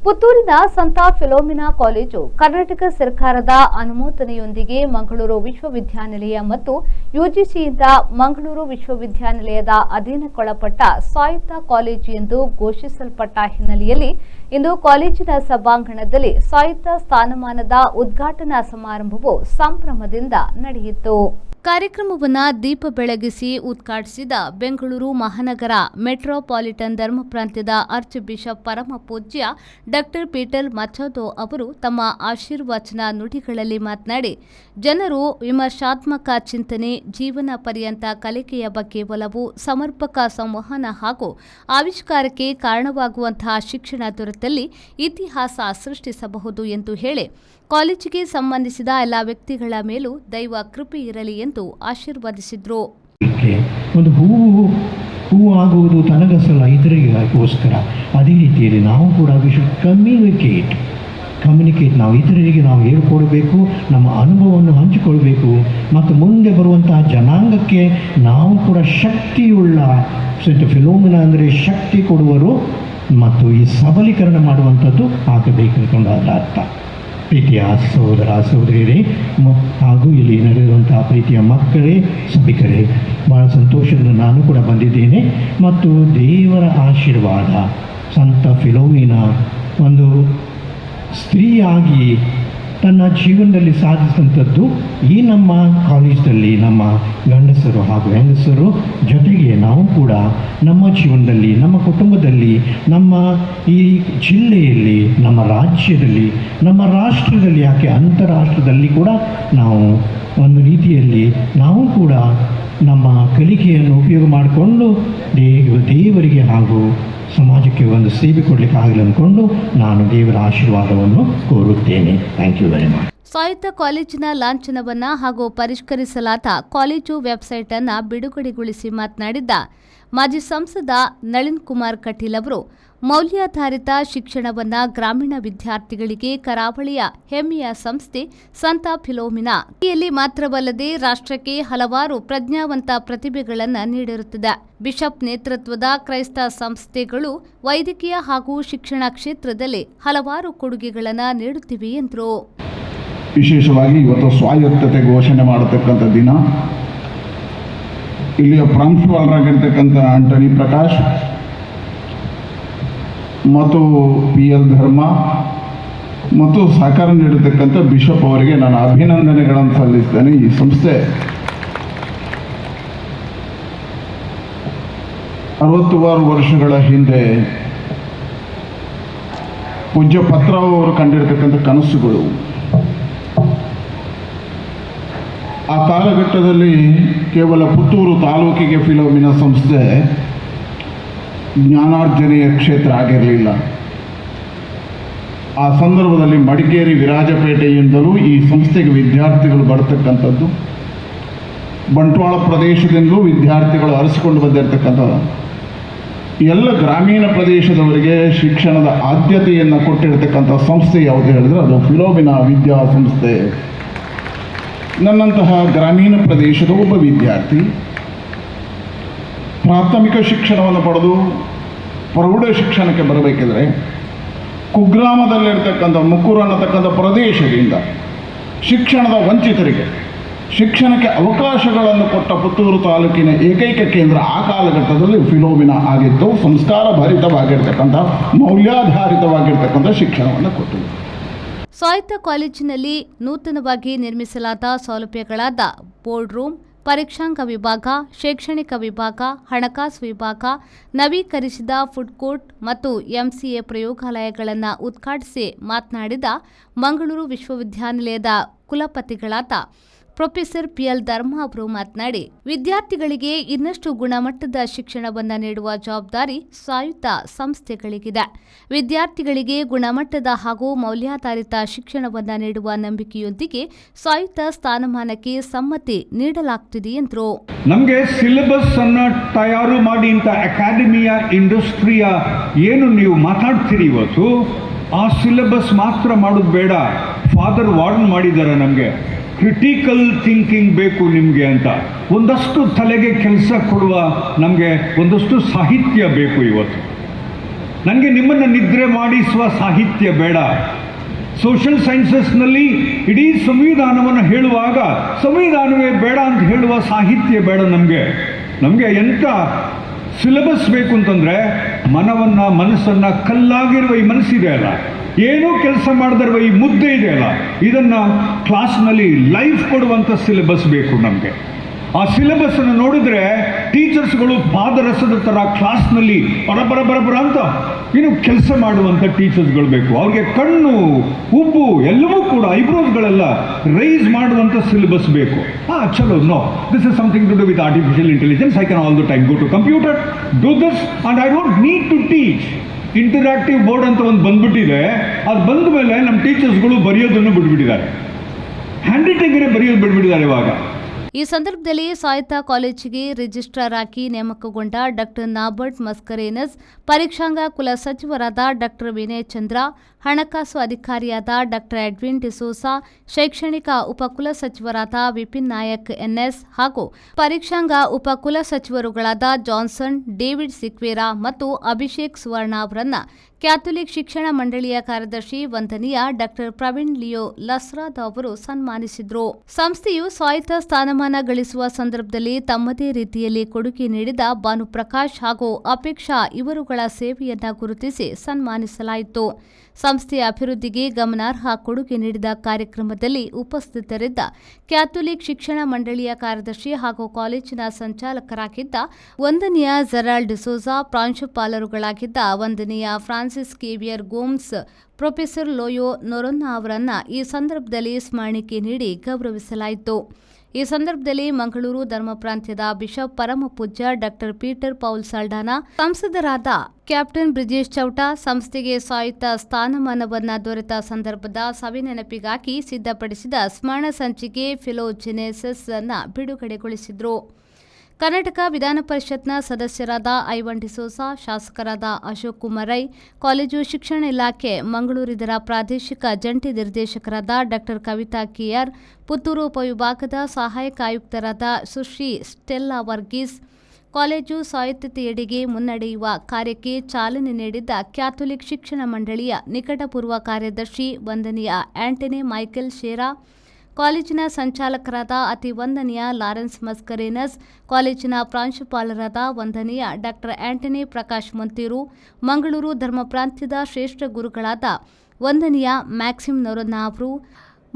ಪುತ್ತೂರಿನ ಸಂತ Philomena college Karnataka ಸರ್ಕಾರದ ಅನುಮೋದನೆಯೊಂದಿಗೆ ಮಂಗಳೂರು ವಿಶ್ವವಿದ್ಯಾನಿಲಯ ಮತ್ತು ಯುಜಿಸಿಯಿಂದ ಮಂಗಳೂರು ವಿಶ್ವವಿದ್ಯಾನಿಲಯದ ಅಧೀನಕ್ಕೊಳಪಟ್ಟ ಸ್ವಾಯತ್ತ ಕಾಲೇಜು ಎಂದು ಘೋಷಿಸಲ್ಪಟ್ಟ ಹಿನ್ನೆಲೆಯಲ್ಲಿ ಇಂದು ಕಾಲೇಜಿನ ಸಭಾಂಗಣದಲ್ಲಿ ಸ್ವಾಯತ್ತ ಸ್ಥಾನಮಾನದ ಉದ್ಘಾಟನಾ ಸಮಾರಂಭವು ಸಂಭ್ರಮದಿಂದ ನಡೆಯಿತು. ಕಾರ್ಯಕ್ರಮವನ್ನು ದೀಪ ಬೆಳಗಿಸಿ ಉದ್ಘಾಟಿಸಿದ ಬೆಂಗಳೂರು ಮಹಾನಗರ ಮೆಟ್ರೋಪಾಲಿಟನ್ ಧರ್ಮ ಪ್ರಾಂತ್ಯದ ಆರ್ಚ್ ಬಿಷಪ್ ಪರಮ ಪೂಜ್ಯ ಡಾ. ಪೀಟರ್ ಮಚಾದೋ ಅವರು ತಮ್ಮ ಆಶೀರ್ವಚನ ನುಡಿಗಳಲ್ಲಿ ಮಾತನಾಡಿ, ಜನರು ವಿಮರ್ಶಾತ್ಮಕ ಚಿಂತನೆ, ಜೀವನ ಪರ್ಯಂತ ಕಲಿಕೆಯ ಬಗ್ಗೆ ಒಲವು, ಸಮರ್ಪಕ ಸಂವಹನ ಹಾಗೂ ಆವಿಷ್ಕಾರಕ್ಕೆ ಕಾರಣವಾಗುವಂತಹ ಶಿಕ್ಷಣ ದೊರೆತಲ್ಲಿ ಇತಿಹಾಸ ಸೃಷ್ಟಿಸಬಹುದು ಎಂದು ಹೇಳಿ, ಕಾಲೇಜಿಗೆ ಸಂಬಂಧಿಸಿದ ಎಲ್ಲ ವ್ಯಕ್ತಿಗಳ ಮೇಲೂ ದೈವ ಕೃಪೆ ಇರಲಿ ಎಂದು ಆಶೀರ್ವದಿಸಿದ್ರು. ಒಂದು ಹೂವು ಆಗುವುದು ತನಗಸಲ್ಲ, ಇತರರಿಗೋಸ್ಕರ. ಅದೇ ರೀತಿಯಲ್ಲಿ ನಾವು ಕೂಡ ಕಮ್ಯುನಿಕೇಟ್ ನಾವು ಇತರರಿಗೆ ನಾವು ಹೇಳಿಕೊಡಬೇಕು, ನಮ್ಮ ಅನುಭವವನ್ನು ಹಂಚಿಕೊಳ್ಬೇಕು ಮತ್ತು ಮುಂದೆ ಬರುವಂತಹ ಜನಾಂಗಕ್ಕೆ ನಾವು ಕೂಡ ಶಕ್ತಿಯುಳ್ಳ ಸೆಂಟ್ ಫಿಲೋಮಿನಾ ಅಂದರೆ ಶಕ್ತಿ ಕೊಡುವರು ಮತ್ತು ಈ ಸಬಲೀಕರಣ ಮಾಡುವಂಥದ್ದು ಆಗಬೇಕಂತ ಅರ್ಥ. ಪ್ರೀತಿಯ ಸಹೋದರ ಸಹೋದರಿಯರೇ ಹಾಗೂ ಇಲ್ಲಿ ನಡೆಯುವಂತಹ ಪ್ರೀತಿಯ ಮಕ್ಕಳೇ, ಸಭಿಕರೇ, ಭಾಳ ಸಂತೋಷದಿಂದ ನಾನು ಕೂಡ ಬಂದಿದ್ದೇನೆ ಮತ್ತು ದೇವರ ಆಶೀರ್ವಾದ ಸಂತ ಫಿಲೋಮಿನಾ ಒಂದು ಸ್ತ್ರೀಯಾಗಿ ತನ್ನ ಜೀವನದಲ್ಲಿ ಸಾಧಿಸಿದಂಥದ್ದು ಈ ನಮ್ಮ ಕಾಲೇಜಲ್ಲಿ ನಮ್ಮ ಗಂಡಸರು ಹಾಗೂ ಹೆಂಗಸರು ಜೊತೆಗೆ ನಾವು ಕೂಡ ನಮ್ಮ ಜೀವನದಲ್ಲಿ, ನಮ್ಮ ಕುಟುಂಬದಲ್ಲಿ, ನಮ್ಮ ಈ ಜಿಲ್ಲೆಯಲ್ಲಿ, ನಮ್ಮ ರಾಜ್ಯದಲ್ಲಿ, ನಮ್ಮ ರಾಷ್ಟ್ರದಲ್ಲಿ, ಯಾಕೆ ಅಂತಾರಾಷ್ಟ್ರದಲ್ಲಿ ಕೂಡ ನಾವು ಒಂದು ರೀತಿಯಲ್ಲಿ ನಾವು ಕೂಡ ನಮ್ಮ ಕಲಿಕೆಯನ್ನು ಉಪಯೋಗ ಮಾಡಿಕೊಂಡು ದೇವರಿಗೆ ಹಾಗೂ ಸಮಾಜಕ್ಕೆ ಒಂದು ಸೇವೆ ಕೊಡಲಿಕ್ಕೆ ಆಗಲಿ ಅಂದ್ಕೊಂಡು ನಾನು ದೇವರ ಆಶೀರ್ವಾದವನ್ನು ಕೋರುತ್ತೇನೆ. Thank you very much. ಸ್ವಾಯತ್ತ ಕಾಲೇಜಿನ ಲಾಂಛನವನ್ನು ಹಾಗೂ ಪರಿಷ್ಕರಿಸಲಾದ ಕಾಲೇಜು ವೆಬ್ಸೈಟ್ ಅನ್ನು ಬಿಡುಗಡೆಗೊಳಿಸಿ ಮಾತನಾಡಿದ್ದ ಮಾಜಿ ಸಂಸದ ನಳಿನ್ ಕುಮಾರ್ ಕಟೀಲ್ ಅವರು, ಮೌಲ್ಯಾಧಾರಿತ ಶಿಕ್ಷಣವನ್ನು ಗ್ರಾಮೀಣ ವಿದ್ಯಾರ್ಥಿಗಳಿಗೆ ಕರಾವಳಿಯ ಹೆಮ್ಮೆಯ ಸಂಸ್ಥೆ ಸಂತ ಫಿಲೋಮಿನಾ ಇಲ್ಲಿ ಮಾತ್ರವಲ್ಲದೆ ರಾಷ್ಟ್ರಕ್ಕೆ ಹಲವಾರು ಪ್ರಜ್ಞಾವಂತ ಪ್ರತಿಭೆಗಳನ್ನು ನೀಡಿರುತ್ತದೆ. ಬಿಷಪ್ ನೇತೃತ್ವದ ಕ್ರೈಸ್ತ ಸಂಸ್ಥೆಗಳು ವೈದ್ಯಕೀಯ ಹಾಗೂ ಶಿಕ್ಷಣ ಕ್ಷೇತ್ರದಲ್ಲಿ ಹಲವಾರು ಕೊಡುಗೆಗಳನ್ನು ನೀಡುತ್ತಿವೆ ಎಂದರು. ವಿಶೇಷವಾಗಿ ಇವತ್ತು ಸ್ವಾಯತ್ತತೆ ಘೋಷಣೆ ಮಾಡತಕ್ಕಂಥ ದಿನ. ಇಲ್ಲಿಯ ಪ್ರಾಂಶುಪಾಲರಾಗಿರ್ತಕ್ಕಂಥ ಆಂಟನಿ ಪ್ರಕಾಶ್ ಮತ್ತು PL ಧರ್ಮ ಮತ್ತು ಸಹಕಾರ ನೀಡತಕ್ಕಂಥ ಬಿಷಪ್ ಅವರಿಗೆ ನಾನು ಅಭಿನಂದನೆಗಳನ್ನು ಸಲ್ಲಿಸ್ತೇನೆ. ಈ ಸಂಸ್ಥೆ 66 ವರ್ಷಗಳ ಹಿಂದೆ ಪೂಜ್ಯ ಪತ್ರರಾವ್ ಅವರು ಕಂಡಿರತಕ್ಕಂಥ ಕನಸುಗಳು, ಆ ಕಾಲಘಟ್ಟದಲ್ಲಿ ಕೇವಲ ಪುತ್ತೂರು ತಾಲೂಕಿಗೆ ಫಿಲೋಮಿನಾ ಸಂಸ್ಥೆ ಜ್ಞಾನಾರ್ಜನೆಯ ಕ್ಷೇತ್ರ ಆಗಿರಲಿಲ್ಲ. ಆ ಸಂದರ್ಭದಲ್ಲಿ ಮಡಿಕೇರಿ ವಿರಾಜಪೇಟೆಯಿಂದಲೂ ಈ ಸಂಸ್ಥೆಗೆ ವಿದ್ಯಾರ್ಥಿಗಳು ಬರ್ತಕ್ಕಂಥದ್ದು, ಬಂಟ್ವಾಳ ಪ್ರದೇಶದಿಂದಲೂ ವಿದ್ಯಾರ್ಥಿಗಳು ಅರಸಿಕೊಂಡು ಬಂದಿರತಕ್ಕಂಥ ಎಲ್ಲ ಗ್ರಾಮೀಣ ಪ್ರದೇಶದವರಿಗೆ ಶಿಕ್ಷಣದ ಆದ್ಯತೆಯನ್ನು ಕೊಟ್ಟಿರತಕ್ಕಂಥ ಸಂಸ್ಥೆ ಯಾವುದು ಹೇಳಿದ್ರೆ ಅದು ಫಿಲೋಮಿನಾ ವಿದ್ಯಾಸಂಸ್ಥೆ. ನನ್ನಂತಹ ಗ್ರಾಮೀಣ ಪ್ರದೇಶದ ಒಬ್ಬ ವಿದ್ಯಾರ್ಥಿ ಪ್ರಾಥಮಿಕ ಶಿಕ್ಷಣವನ್ನು ಪಡೆದು ಪ್ರೌಢ ಶಿಕ್ಷಣಕ್ಕೆ ಬರಬೇಕಿದ್ರೆ ಕುಗ್ರಾಮದಲ್ಲಿರ್ತಕ್ಕಂಥ ಮುಕ್ಕೂರು ಅನ್ನತಕ್ಕಂಥ ಪ್ರದೇಶದಿಂದ ಶಿಕ್ಷಣದ ವಂಚಿತರಿಗೆ ಶಿಕ್ಷಣಕ್ಕೆ ಅವಕಾಶಗಳನ್ನು ಕೊಟ್ಟ ಪುತ್ತೂರು ತಾಲೂಕಿನ ಏಕೈಕ ಕೇಂದ್ರ ಆ ಕಾಲಘಟ್ಟದಲ್ಲಿ ಫಿಲೋಮಿನಾ ಆಗಿದ್ದು, ಸಂಸ್ಕಾರ ಭರಿತವಾಗಿರ್ತಕ್ಕಂಥ ಮೌಲ್ಯಾಧಾರಿತವಾಗಿರ್ತಕ್ಕಂಥ ಶಿಕ್ಷಣವನ್ನು ಕೊಟ್ಟರು. ಸ್ವಾಯತ್ತ ಕಾಲೇಜಿನಲ್ಲಿ ನೂತನವಾಗಿ ನಿರ್ಮಿಸಲಾದ ಸೌಲಭ್ಯಗಳಾದ ಬೋರ್ಡ್ ರೂಮ್, ಪರೀಕ್ಷಾಂಗ ವಿಭಾಗ, ಶೈಕ್ಷಣಿಕ ವಿಭಾಗ, ಹಣಕಾಸು ವಿಭಾಗ, ನವೀಕರಿಸಿದ ಫುಡ್ ಕೋರ್ಟ್ ಮತ್ತು MCA ಪ್ರಯೋಗಾಲಯಗಳನ್ನು ಉದ್ಘಾಟಿಸಿ ಮಾತನಾಡಿದ ಮಂಗಳೂರು ವಿಶ್ವವಿದ್ಯಾನಿಲಯದ ಕುಲಪತಿಗಳಾದ ಪ್ರೊಫೆಸರ್ PL ಧರ್ಮ ಅವರು ಮಾತನಾಡಿ, ವಿದ್ಯಾರ್ಥಿಗಳಿಗೆ ಇನ್ನಷ್ಟು ಗುಣಮಟ್ಟದ ಶಿಕ್ಷಣವನ್ನು ನೀಡುವ ಜವಾಬ್ದಾರಿ ಸ್ವಾಯತ್ತ ಸಂಸ್ಥೆಗಳಿಗಿದೆ. ವಿದ್ಯಾರ್ಥಿಗಳಿಗೆ ಗುಣಮಟ್ಟದ ಹಾಗೂ ಮೌಲ್ಯಾಧಾರಿತ ಶಿಕ್ಷಣವನ್ನು ನೀಡುವ ನಂಬಿಕೆಯೊಂದಿಗೆ ಸ್ವಾಯತ್ತ ಸ್ಥಾನಮಾನಕ್ಕೆ ಸಮ್ಮತಿ ನೀಡಲಾಗುತ್ತಿದೆ ಎಂದರು. ನಮಗೆ ಸಿಲೆಬಸ್ ಅನ್ನು ತಯಾರು ಮಾಡಿ ಇಂಥ ಅಕಾಡೆಮಿಯ ಇಂಡಸ್ಟ್ರಿಯ ಏನು ನೀವು ಮಾತಾಡ್ತೀರಿ ಇವತ್ತು, ಆ ಸಿಲೆಬಸ್ ಮಾತ್ರ ಮಾಡೋದು ಬೇಡ. ಫಾದರ್ ವಾರ್ನ್ ಮಾಡಿದ್ದಾರೆ, ನಮಗೆ ಕ್ರಿಟಿಕಲ್ ಥಿಂಕಿಂಗ್ ಬೇಕು ನಿಮಗೆ ಅಂತ. ಒಂದಷ್ಟು ತಲೆಗೆ ಕೆಲಸ ಕೊಡುವ ನಮಗೆ ಒಂದಷ್ಟು ಸಾಹಿತ್ಯ ಬೇಕು ಇವತ್ತು. ನನಗೆ ನಿಮ್ಮನ್ನು ನಿದ್ರೆ ಮಾಡಿಸುವ ಸಾಹಿತ್ಯ ಬೇಡ. ಸೋಷಿಯಲ್ ಸೈನ್ಸಸ್ನಲ್ಲಿ ಇಡೀ ಸಂವಿಧಾನವನ್ನು ಹೇಳುವಾಗ ಸಂವಿಧಾನವೇ ಬೇಡ ಅಂತ ಹೇಳುವ ಸಾಹಿತ್ಯ ಬೇಡ. ನಮಗೆ ಎಂಥ ಸಿಲೆಬಸ್ ಬೇಕು ಅಂತಂದರೆ, ಮನಸ್ಸನ್ನು ಕಲ್ಲಾಗಿರುವ ಈ ಮನಸ್ಸಿದೆ ಅಲ್ಲ, ಏನೂ ಕೆಲಸ ಮಾಡದಿರುವ ಈ ಮುದ್ದೆ ಇದೆ ಅಲ್ಲ, ಇದನ್ನು ಕ್ಲಾಸ್ನಲ್ಲಿ ಲೈಫ್ ಕೊಡುವಂಥ ಸಿಲೆಬಸ್ ಬೇಕು ನಮಗೆ. ಆ ಸಿಲೆಬಸ್ಸನ್ನು ನೋಡಿದ್ರೆ ಟೀಚರ್ಸ್ಗಳು ಪಾದರಸದ ಥರ ಕ್ಲಾಸ್ನಲ್ಲಿ ಬರ ಅಂತ ಕೆಲಸ ಮಾಡುವಂಥ ಟೀಚರ್ಸ್ಗಳು ಬೇಕು. ಅವ್ರಿಗೆ ಕಣ್ಣು, ಉಬ್ಬು ಎಲ್ಲವೂ ಕೂಡ ಐಬ್ರೋಸ್ಗಳೆಲ್ಲ ರೈಸ್ ಮಾಡುವಂಥ ಸಿಲೆಬಸ್ ಬೇಕು. ಚಲೋ, no, this is something to do with artificial intelligence. I can all the time go to computer, do this and I don't need to teach. Interactive board ಅಂತ ಒಂದು ಬಂದ್ಬಿಟ್ಟಿದೆ. ಅದು ಬಂದ ಮೇಲೆ ನಮ್ಮ ಟೀಚರ್ಸ್ಗಳು ಬರೆಯೋದನ್ನು ಬಿಟ್ಬಿಟ್ಟಿದ್ದಾರೆ, ಹ್ಯಾಂಡ್ ರೈಟಿಂಗೇ ಬರೆಯೋದು ಬಿಟ್ಬಿಟ್ಟಿದ್ದಾರೆ ಇವಾಗ. ಈ ಸಂದರ್ಭದಲ್ಲಿ ಸಾಹಿತ್ಯ ಕಾಲೇಜಿಗೆ ರಿಜಿಸ್ಟ್ರಾರ್ ಆಗಿ ನೇಮಕಗೊಂಡ ಡಾಕ್ಟರ್ ನಾಬರ್ಟ್ ಮಸ್ಕರೇನಸ್, ಪರೀಕ್ಷಾಂಗ ಕುಲ ಸಚಿವರಾದ ಡಾಕ್ಟರ್ ವಿನಯ್ ಚಂದ್ರ, ಹಣಕಾಸು ಅಧಿಕಾರಿಯಾದ ಡಾಕ್ಟರ್ ಎಡ್ವಿನ್ ಡಿಸೋಸಾ, ಶೈಕ್ಷಣಿಕ ಉಪಕುಲ ಸಚಿವರಾದ ವಿಪಿನ್ ನಾಯಕ್ ಎನ್ಎಸ್ ಹಾಗೂ ಪರೀಕ್ಷಾಂಗ ಉಪಕುಲ ಸಚಿವರುಗಳಾದ ಜಾನ್ಸನ್, ಡೇವಿಡ್ ಸಿಕ್ವೇರಾ ಮತ್ತು ಅಭಿಷೇಕ್ ಸುವರ್ಣ ಅವರನ್ನ ಕ್ಯಾಥೋಲಿಕ್ ಶಿಕ್ಷಣ ಮಂಡಳಿಯ ಕಾರ್ಯದರ್ಶಿ ವಂದನೀಯ ಡಾಕ್ಟರ್ ಪ್ರವೀಣ್ ಲಿಯೋ ಲಸ್ರಾದ್ ಅವರು ಸನ್ಮಾನಿಸಿದರು. ಸಂಸ್ಥೆಯು ಸ್ವಾಯತ್ತ ಸ್ಥಾನಮಾನ ಗಳಿಸುವ ಸಂದರ್ಭದಲ್ಲಿ ತಮ್ಮದೇ ರೀತಿಯಲ್ಲಿ ಕೊಡುಗೆ ನೀಡಿದ ಭಾನುಪ್ರಕಾಶ್ ಹಾಗೂ ಅಪೇಕ್ಷಾ ಇವರುಗಳ ಸೇವೆಯನ್ನ ಗುರುತಿಸಿ ಸನ್ಮಾನಿಸಲಾಯಿತು. ಸಂಸ್ಥೆಯ ಅಭಿವೃದ್ಧಿಗೆ ಗಮನಾರ್ಹ ಕೊಡುಗೆ ನೀಡಿದ ಕಾರ್ಯಕ್ರಮದಲ್ಲಿ ಉಪಸ್ಥಿತರಿದ್ದ ಕ್ಯಾಥೋಲಿಕ್ ಶಿಕ್ಷಣ ಮಂಡಳಿಯ ಕಾರ್ಯದರ್ಶಿ ಹಾಗೂ ಕಾಲೇಜಿನ ಸಂಚಾಲಕರಾಗಿದ್ದ ವಂದನೀಯ ಜೆರಾಲ್ಡ್ ಡಿಸೋಜಾ, ಪ್ರಾಂಶುಪಾಲರುಗಳಾಗಿದ್ದ ವಂದನೀಯ ಫ್ರಾನ್ಸಿಸ್ ಕೇವಿಯರ್ ಗೋಮ್ಸ್, ಪ್ರೊಫೆಸರ್ ಲೋಯೋ ನೊರೊನ್ನಾ ಅವರನ್ನ ಈ ಸಂದರ್ಭದಲ್ಲಿ ಸ್ಮರಣಿಕೆ ನೀಡಿ ಗೌರವಿಸಲಾಯಿತು. ಈ ಸಂದರ್ಭದಲ್ಲಿ ಮಂಗಳೂರು ಧರ್ಮ ಪ್ರಾಂತ್ಯದ ಬಿಷಪ್ ಪರಮ ಪೂಜ್ಯ ಡಾಕ್ಟರ್ ಪೀಟರ್ ಪೌಲ್ ಸಾಲ್ಡಾನಾ, ಸಂಸದರಾದ ಕ್ಯಾಪ್ಟನ್ ಬ್ರಿಜೇಶ್ ಚೌಟಾ, ಸಂಸ್ಥೆಗೆ ಸ್ವಾಯತ್ತ ಸ್ಥಾನಮಾನವನ್ನ ದೊರೆತ ಸಂದರ್ಭದ ಸವಿನೆನಪಿಗಾಗಿ ಸಿದ್ಧಪಡಿಸಿದ ಸ್ಮರಣ ಸಂಚಿಕೆ ಫಿಲೋಜೆನೆಸಿಸ್ ಅನ್ನ ಬಿಡುಗಡೆಗೊಳಿಸಿದರು. ಕರ್ನಾಟಕ ವಿಧಾನ ಪರಿಷತ್ನ ಸದಸ್ಯರಾದ ಐವನ್ ಡಿಸೋಸಾ, ಶಾಸಕರಾದ ಅಶೋಕ್ ಕುಮಾರ್ ರೈ, ಕಾಲೇಜು ಶಿಕ್ಷಣ ಇಲಾಖೆ ಮಂಗಳೂರು ಇದರ ಪ್ರಾದೇಶಿಕ ಜಂಟಿ ನಿರ್ದೇಶಕರಾದ ಡಾಕ್ಟರ್ ಕವಿತಾ ಕೆಆರ್, ಪುತ್ತೂರು ಉಪವಿಭಾಗದ ಸಹಾಯಕ ಆಯುಕ್ತರಾದ ಸುಶ್ರೀ ಸ್ಟೆಲ್ಲಾ ವರ್ಗೀಸ್, ಕಾಲೇಜು ಸ್ವಾಯತ್ತತೆಯೆಡೆಗೆ ಮುನ್ನಡೆಯುವ ಕಾರ್ಯಕ್ಕೆ ಚಾಲನೆ ನೀಡಿದ್ದ ಕ್ಯಾಥೋಲಿಕ್ ಶಿಕ್ಷಣ ಮಂಡಳಿಯ ನಿಕಟಪೂರ್ವ ಕಾರ್ಯದರ್ಶಿ ವಂದನೀಯ ಆಂಟನಿ ಮೈಕೆಲ್ ಶೇರಾ, ಕಾಲೇಜಿನ ಸಂಚಾಲಕರಾದ ಅತಿ ವಂದನೀಯ ಲಾರೆನ್ಸ್ ಮಸ್ಕರೇನಸ್, ಕಾಲೇಜಿನ ಪ್ರಾಂಶುಪಾಲರಾದ ವಂದನೀಯ ಡಾಕ್ಟರ್ ಆಂಟನಿ ಪ್ರಕಾಶ್ ಮೊಂತೀರು, ಮಂಗಳೂರು ಧರ್ಮ ಪ್ರಾಂತ್ಯದ ಶ್ರೇಷ್ಠ ಗುರುಗಳಾದ ವಂದನೀಯ ಮ್ಯಾಕ್ಸಿಮ್ ನೊರೊನ್ನಾ ಅವರು,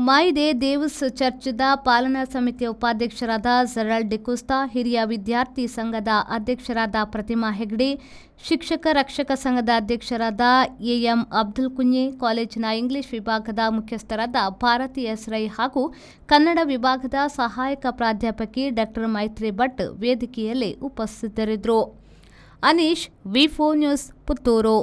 ಮಾಯಿದೆ ದೇವಸ್ ಚರ್ಚ್ದ ಪಾಲನಾ ಸಮಿತಿಯ ಉಪಾಧ್ಯಕ್ಷರಾದ ಜೆರಾಲ್ಡ್ ಡಿಕೋಸ್ತಾ, ಹಿರಿಯ ವಿದ್ಯಾರ್ಥಿ ಸಂಘದ ಅಧ್ಯಕ್ಷರಾದ ಪ್ರತಿಮಾ ಹೆಗ್ಡೆ, ಶಿಕ್ಷಕ ರಕ್ಷಕ ಸಂಘದ ಅಧ್ಯಕ್ಷರಾದ ಎಎಂ ಅಬ್ದುಲ್ ಕುಂಜೆ, ಕಾಲೇಜಿನ ಇಂಗ್ಲಿಷ್ ವಿಭಾಗದ ಮುಖ್ಯಸ್ಥರಾದ ಭಾರತಿ ಎಸ್ ರೈ ಹಾಗೂ ಕನ್ನಡ ವಿಭಾಗದ ಸಹಾಯಕ ಪ್ರಾಧ್ಯಾಪಕಿ ಡಾಕ್ಟರ್ ಮೈತ್ರಿ ಭಟ್ ವೇದಿಕೆಯಲ್ಲಿ ಉಪಸ್ಥಿತರಿದ್ದರು. ಅನೀಶ್, ವಿ4 ನ್ಯೂಸ್, ಪುತ್ತೂರು.